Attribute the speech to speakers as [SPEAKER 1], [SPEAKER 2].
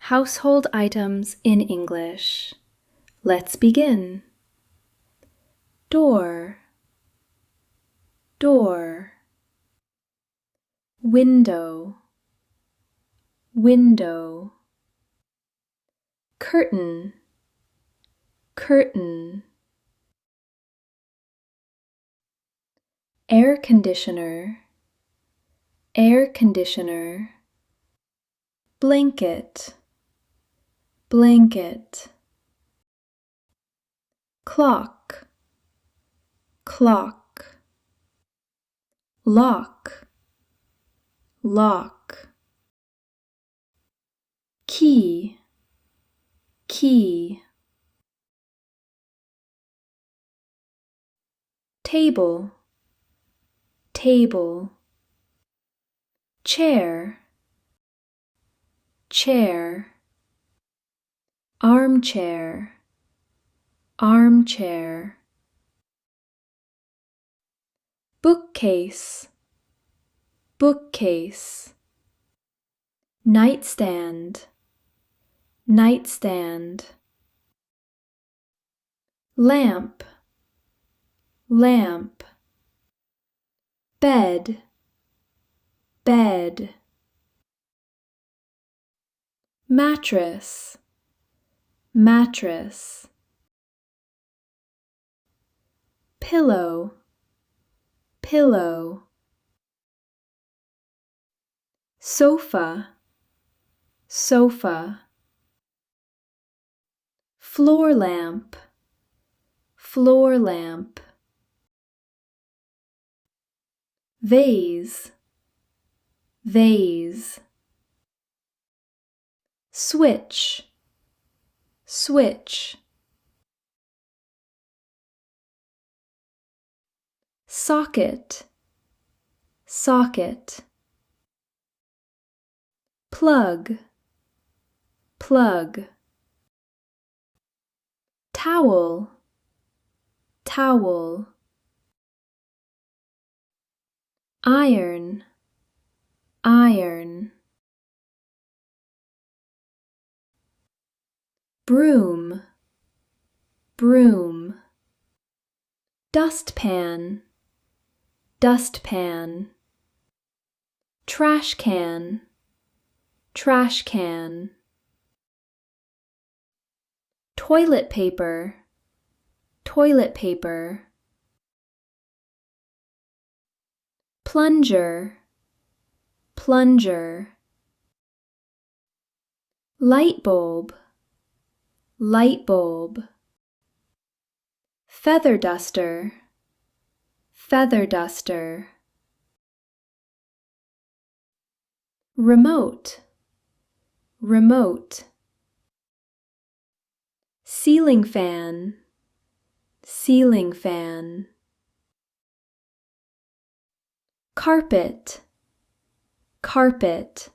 [SPEAKER 1] Household items in English. Let's begin. Door, door. Window, window. Curtain, curtain. Air conditioner, air conditioner. Blanket, blanket. Clock, clock. Lock, lock. Key, key. Table, table. Chair, chair. Armchair, armchair. Bookcase, bookcase. Nightstand, nightstand. Lamp, lamp. Bed, bed. Mattress, mattress. Pillow, pillow. Sofa, sofa. Floor lamp, floor lamp. Vase, vase. Switch, switch. Socket, socket. Plug, plug. Towel, towel. Iron, iron. Broom, broom. Dustpan, dustpan. Trash can, trash can. Toilet paper, toilet paper. Plunger, plunger. Light bulb, light bulb. Feather duster, feather duster. Remote, remote. Ceiling fan, ceiling fan. Carpet, carpet.